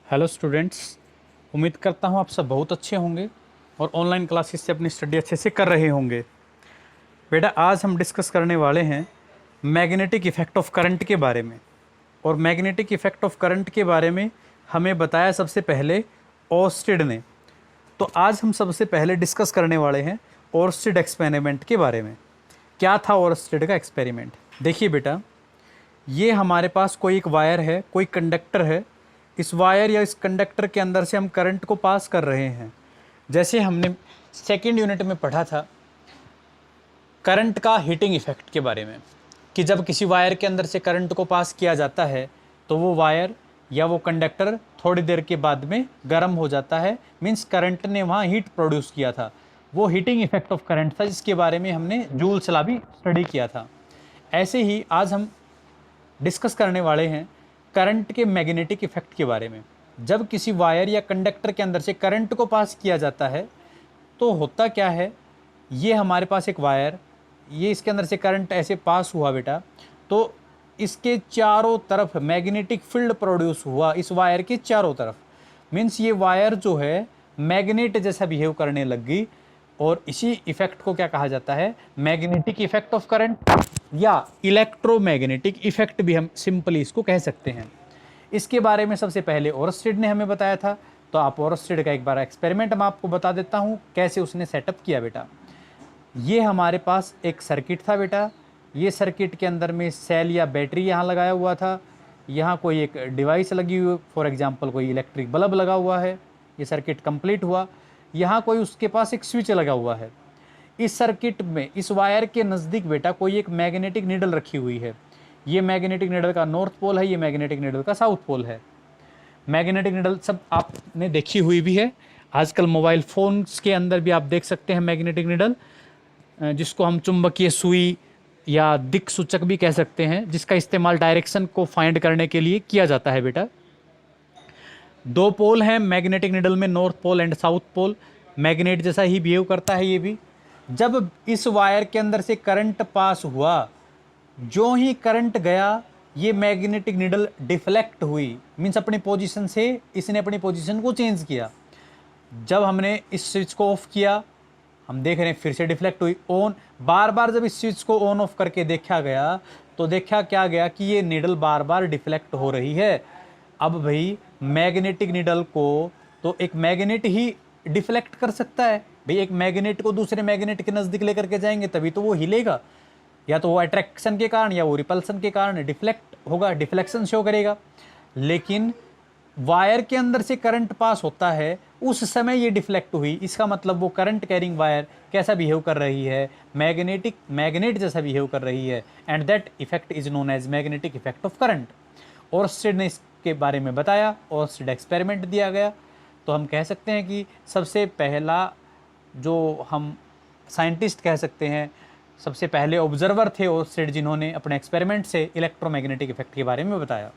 Hello students, उम्मीद करता हूँ आप सब बहुत अच्छे होंगे और ऑनलाइन क्लासेस से अपनी स्टडी अच्छे से कर रहे होंगे। बेटा, आज हम डिस्कस करने वाले हैं मैग्नेटिक इफ़ेक्ट ऑफ करंट के बारे में। और मैग्नेटिक इफ़ेक्ट ऑफ करंट के बारे में हमें बताया सबसे पहले ओर्स्टेड ने। तो आज हम सबसे पहले डिस्कस करने वाले हैं ओर्स्टेड एक्सपेरिमेंट के बारे में। क्या था ओर्स्टेड का एक्सपेरिमेंट? देखिए बेटा, ये हमारे पास कोई एक वायर है, कोई कंडक्टर है। इस वायर या इस कंडक्टर के अंदर से हम करंट को पास कर रहे हैं। जैसे हमने सेकेंड यूनिट में पढ़ा था करंट का हीटिंग इफेक्ट के बारे में, कि जब किसी वायर के अंदर से करंट को पास किया जाता है तो वो वायर या वो कंडक्टर थोड़ी देर के बाद में गर्म हो जाता है। मीन्स करंट ने वहाँ हीट प्रोड्यूस किया था। वो हीटिंग इफेक्ट ऑफ करंट था, जिसके बारे में हमने जूल्स लॉ भी स्टडी किया था। ऐसे ही आज हम डिस्कस करने वाले हैं करंट के मैग्नेटिक इफेक्ट के बारे में। जब किसी वायर या कंडक्टर के अंदर से करंट को पास किया जाता है तो होता क्या है, ये हमारे पास एक वायर, ये इसके अंदर से करंट ऐसे पास हुआ बेटा, तो इसके चारों तरफ मैग्नेटिक फील्ड प्रोड्यूस हुआ, इस वायर के चारों तरफ। मीन्स ये वायर जो है मैग्नेट जैसा बिहेव करने लग गई। और इसी इफेक्ट को क्या कहा जाता है? मैग्नेटिक इफेक्ट ऑफ करंट या इलेक्ट्रोमैग्नेटिक इफेक्ट भी हम सिंपली इसको कह सकते हैं। इसके बारे में सबसे पहले ओरस्टेड ने हमें बताया था। तो आप ओरस्टेड का एक बार एक्सपेरिमेंट मैं आपको बता देता हूँ कैसे उसने सेटअप किया बेटा। ये हमारे पास एक सर्किट था बेटा। ये सर्किट के अंदर में सेल या बैटरी यहाँ लगाया हुआ था। यहाँ कोई एक डिवाइस लगी हुई, फॉर एग्जांपल कोई इलेक्ट्रिक बल्ब लगा हुआ है। ये सर्किट कंप्लीट हुआ। यहाँ कोई उसके पास एक स्विच लगा हुआ है। इस सर्किट में इस वायर के नज़दीक बेटा कोई एक मैग्नेटिक नीडल रखी हुई है। ये मैग्नेटिक नीडल का नॉर्थ पोल है, ये मैग्नेटिक नीडल का साउथ पोल है। मैग्नेटिक नीडल सब आपने देखी हुई भी है। आजकल मोबाइल फ़ोन्स के अंदर भी आप देख सकते हैं मैग्नेटिक नीडल, जिसको हम चुंबकीय सुई या दिक् सूचक भी कह सकते हैं, जिसका इस्तेमाल डायरेक्शन को फाइंड करने के लिए किया जाता है बेटा। दो पोल हैं मैग्नेटिक नीडल में, north pole and south pole. Magnet जैसा ही बिहेव करता है ये भी। जब इस वायर के अंदर से करंट पास हुआ, जो ही करंट गया, ये मैग्नेटिक नीडल डिफ्लेक्ट हुई। मीन्स अपनी पोजीशन से इसने अपनी पोजीशन को चेंज किया। जब हमने इस स्विच को ऑफ किया, हम देख रहे हैं फिर से डिफ्लेक्ट हुई। ऑन, बार बार जब इस स्विच को ऑन ऑफ करके देखा गया तो देखा क्या गया कि ये नीडल बार बार डिफ्लेक्ट हो रही है। अब भाई मैग्नेटिक नीडल को तो एक मैग्नेट ही डिफ्लेक्ट कर सकता है। भाई एक मैग्नेट को दूसरे मैग्नेट के नज़दीक लेकर के जाएंगे तभी तो वो हिलेगा, या तो वो अट्रैक्शन के कारण या वो रिपल्सन के कारण डिफ्लेक्ट होगा, डिफ्लेक्शन शो करेगा। लेकिन वायर के अंदर से करंट पास होता है, उस समय ये डिफ्लेक्ट हुई। इसका मतलब वो करंट कैरिंग वायर कैसा बिहेव कर रही है? मैग्नेट जैसा बिहेव कर रही है। And that effect is known as magnetic effect of current. Oersted ने इसके बारे में बताया, ओर्स्टेड एक्सपेरिमेंट दिया गया। तो हम कह सकते हैं कि सबसे पहला जो हम साइंटिस्ट कह सकते हैं, सबसे पहले ऑब्जर्वर थे ओर्स्टेड, जिन्होंने अपने एक्सपेरिमेंट से इलेक्ट्रोमैग्नेटिक इफेक्ट के बारे में बताया।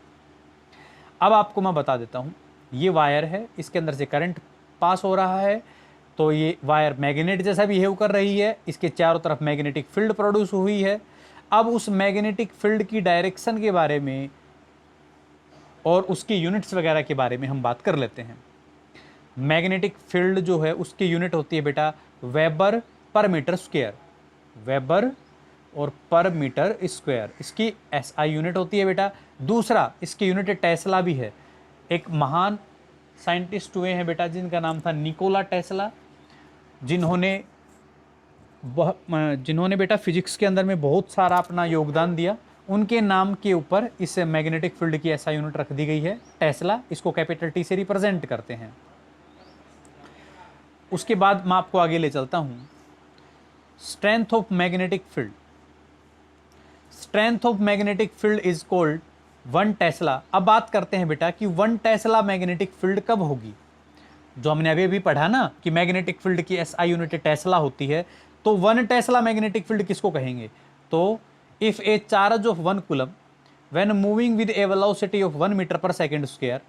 अब आपको मैं बता देता हूँ, ये वायर है, इसके अंदर से करंट पास हो रहा है, तो ये वायर मैग्नेट जैसा बिहेव कर रही है। इसके चारों तरफ मैग्नेटिक फील्ड प्रोड्यूस हुई है। अब उस मैग्नेटिक फील्ड की डायरेक्शन के बारे में और उसकी यूनिट्स वगैरह के बारे में हम बात कर लेते हैं। मैग्नेटिक फील्ड जो है उसकी यूनिट होती है बेटा वेबर पर मीटर स्क्वायर। वेबर और पर मीटर स्क्वायर इसकी एसआई यूनिट होती है बेटा। दूसरा इसकी यूनिट टेस्ला भी है। एक महान साइंटिस्ट हुए हैं बेटा जिनका नाम था निकोला टेस्ला, जिन्होंने बेटा फिजिक्स के अंदर में बहुत सारा अपना योगदान दिया। उनके नाम के ऊपर इस मैग्नेटिक फील्ड की एसआई यूनिट रख दी गई है टेस्ला। इसको कैपिटल टी से रिप्रेजेंट करते हैं। उसके बाद मैं आपको आगे ले चलता हूँ। Strength of magnetic field. Strength of magnetic field is called 1 Tesla. अब बात करते हैं बेटा कि 1 टेस्ला मैग्नेटिक फील्ड कब होगी। जो हमने अभी अभी पढ़ा ना कि मैग्नेटिक फील्ड की एसआई यूनिट टेस्ला होती है, तो 1 टेस्ला मैग्नेटिक फील्ड किसको कहेंगे? तो if a charge of 1 coulomb when moving with a velocity of 1 metre per second square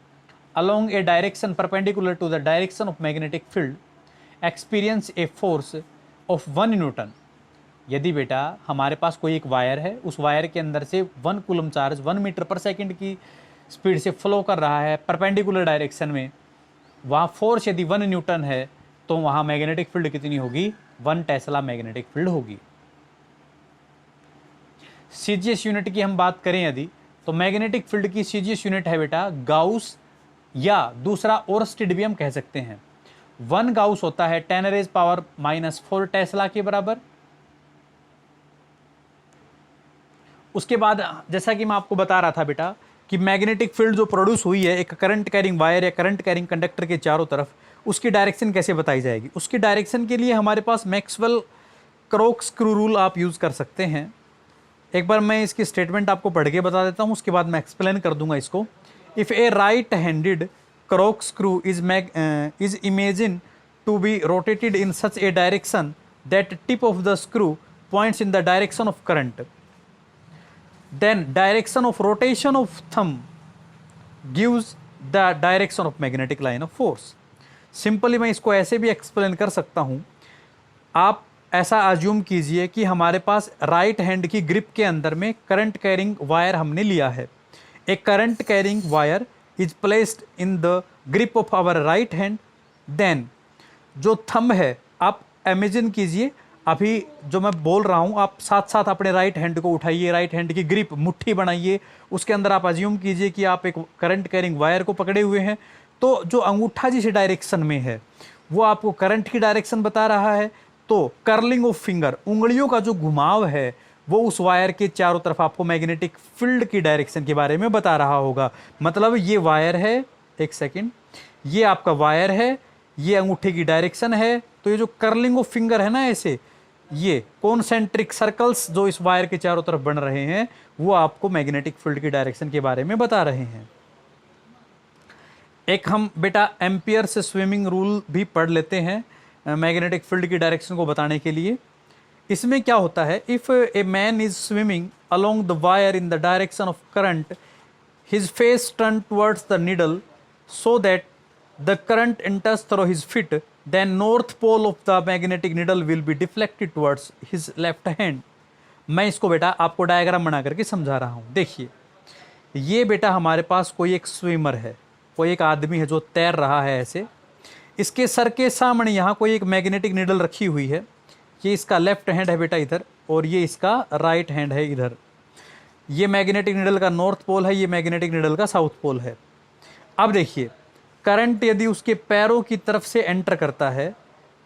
along a direction perpendicular to the direction of magnetic field experience a force of 1 Newton. यदि बेटा हमारे पास कोई एक wire है, उस wire के अंदर से 1 कूलम चार्ज 1 मीटर पर सेकंड की स्पीड से फ्लो कर रहा है परपेंडिकुलर डायरेक्शन में, वहाँ फोर्स यदि 1 न्यूटन है तो वहाँ मैग्नेटिक फील्ड कितनी होगी, 1 टेस्ला मैग्नेटिक फील्ड होगी। सीजीएस यूनिट की हम बात करें यदि, तो मैग्नेटिक फील्ड की सीजीएस यूनिट है बेटा गाउस, या दूसरा ओरस्टेड भी हम कह सकते हैं। 1 गाउस होता है 10⁻⁻⁴ टेस्ला के बराबर। उसके बाद जैसा कि मैं आपको बता रहा था बेटा कि मैग्नेटिक फील्ड जो प्रोड्यूस हुई है एक करंट कैरिंग वायर या करंट कैरिंग कंडक्टर के चारों तरफ, उसकी डायरेक्शन कैसे बताई जाएगी। उसकी डायरेक्शन के लिए हमारे पास मैक्सवेल क्रोक स्क्रू रूल आप यूज़ कर सकते हैं। एक बार मैं इसकी स्टेटमेंट आपको पढ़ के बता देता हूँ, उसके बाद मैं एक्सप्लेन कर दूंगा इसको। If a right handed cork screw is imagine to be rotated in such a direction that tip of the screw points in the direction of current, then direction of rotation of thumb gives the direction of magnetic line of force। Simply मैं इसको ऐसे भी explain कर सकता हूँ। आप ऐसा assume कीजिए कि हमारे पास राइट हैंड की ग्रिप के अंदर में करंट कैरिंग वायर हमने लिया है। एक current carrying wire is placed in the grip of our right hand, then जो थंब है आप इमेजिन कीजिए, अभी जो मैं बोल रहा हूँ आप साथ साथ अपने राइट हैंड को उठाइए, राइट हैंड की ग्रिप मुट्ठी बनाइए, उसके अंदर आप अज्यूम कीजिए कि आप एक करंट कैरिंग वायर को पकड़े हुए हैं। तो जो अंगूठा जिस डायरेक्शन में है वो आपको करंट की डायरेक्शन बता रहा है, तो कर्लिंग ऑफ फिंगर, उंगलियों का जो घुमाव है वो उस वायर के चारों तरफ आपको मैग्नेटिक फील्ड की डायरेक्शन के बारे में बता रहा होगा। मतलब ये वायर है, एक सेकेंड, ये आपका वायर है, ये अंगूठे की डायरेक्शन है, तो ये जो कर्लिंग ऑफ फिंगर है ना, ऐसे ये कॉन्सेंट्रिक सर्कल्स जो इस वायर के चारों तरफ बन रहे हैं वो आपको मैग्नेटिक फील्ड की डायरेक्शन के बारे में बता रहे हैं। एक हम बेटा एम्पियर से स्विमिंग रूल भी पढ़ लेते हैं मैग्नेटिक फील्ड की डायरेक्शन को बताने के लिए। इसमें क्या होता है, if a man is swimming along the wire in the direction of current, his face turn towards the needle so that the current enters through his feet, then north pole of the magnetic needle will be deflected towards his left hand। मैं इसको बेटा आपको diagram बना करके समझा रहा हूँ। देखिए ये बेटा हमारे पास कोई एक स्विमर है, कोई एक आदमी है जो तैर रहा है ऐसे, इसके सर के सामने यहाँ कोई एक मैग्नेटिक निडल रखी हुई है। ये इसका लेफ्ट हैंड है बेटा इधर, और ये इसका राइट हैंड है इधर। ये मैग्नेटिक निडल का नॉर्थ पोल है, ये मैग्नेटिक निडल का साउथ पोल है। अब देखिए करंट यदि उसके पैरों की तरफ से एंटर करता है,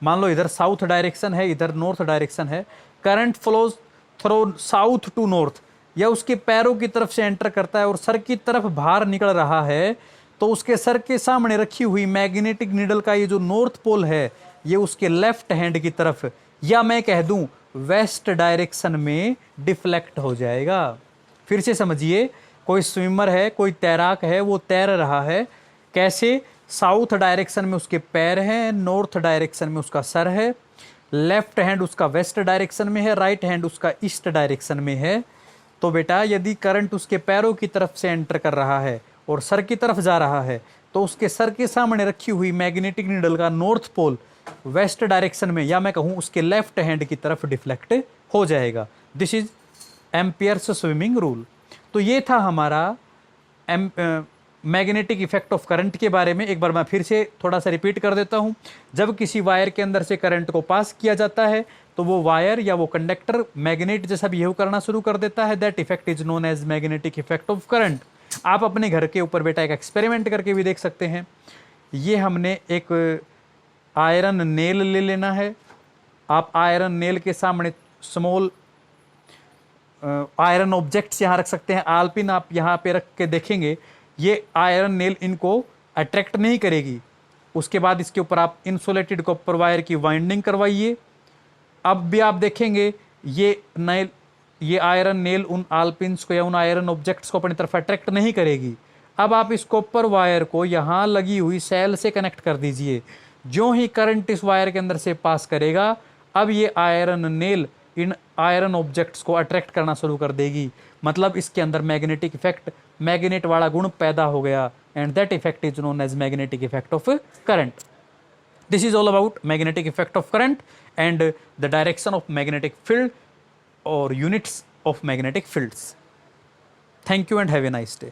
मान लो इधर साउथ डायरेक्शन है, इधर नॉर्थ डायरेक्शन है, current flows through south to north, या उसके पैरों की तरफ से एंटर करता है और सर की तरफ बाहर निकल रहा है, तो उसके सर के सामने रखी हुई मैग्नेटिक नीडल का ये जो नॉर्थ पोल है ये उसके लेफ्ट हैंड की तरफ, या मैं कह दूं वेस्ट डायरेक्शन में डिफ्लेक्ट हो जाएगा। फिर से समझिए, कोई स्विमर है, कोई तैराक है, वो तैर रहा है, कैसे, साउथ डायरेक्शन में उसके पैर हैं, नॉर्थ डायरेक्शन में उसका सर है, लेफ्ट हैंड उसका वेस्ट डायरेक्शन में है, राइट हैंड उसका ईस्ट डायरेक्शन में है। तो बेटा यदि करंट उसके पैरों की तरफ से एंटर कर रहा है और सर की तरफ जा रहा है, तो उसके सर के सामने रखी हुई मैग्नेटिक नीडल का नॉर्थ पोल वेस्ट डायरेक्शन में, या मैं कहूँ उसके लेफ्ट हैंड की तरफ डिफ्लेक्ट हो जाएगा। This is amperes swimming rule. तो ये था हमारा मैग्नेटिक इफेक्ट ऑफ करंट के बारे में। एक बार मैं फिर से थोड़ा सा रिपीट कर देता हूँ। जब किसी वायर के अंदर से करंट को पास किया जाता है तो वो वायर या वो कंडक्टर मैग्नेट जैसा बिहेव करना शुरू कर देता है। That effect is known as magnetic effect of current. आप अपने घर के ऊपर बेटा एक एक्सपेरिमेंट करके भी देख सकते हैं। ये हमने एक आयरन नेल ले लेना है। आप आयरन नेल के सामने स्मॉल आयरन ऑब्जेक्ट्स यहाँ रख सकते हैं। आलपिन आप यहाँ पे रख के देखेंगे, ये आयरन नेल इनको अट्रैक्ट नहीं करेगी। उसके बाद इसके ऊपर आप इंसुलेटेड कॉपर वायर की वाइंडिंग करवाइए। अब भी आप देखेंगे ये आयरन नेल उन आलपिन्स को या उन आयरन ऑब्जेक्ट्स को अपनी तरफ अट्रैक्ट नहीं करेगी। अब आप इस कॉपर वायर को यहाँ लगी हुई सेल से कनेक्ट कर दीजिए। जो ही करंट इस वायर के अंदर से पास करेगा, अब ये iron nail in iron objects को अट्रैक्ट करना शुरू कर देगी। मतलब इसके अंदर मैग्नेटिक इफेक्ट, मैग्नेट वाला गुण पैदा हो गया, and that effect is known as magnetic effect of current. This is all about magnetic effect of current and the direction of magnetic field और units of magnetic fields. Thank you and have a nice day.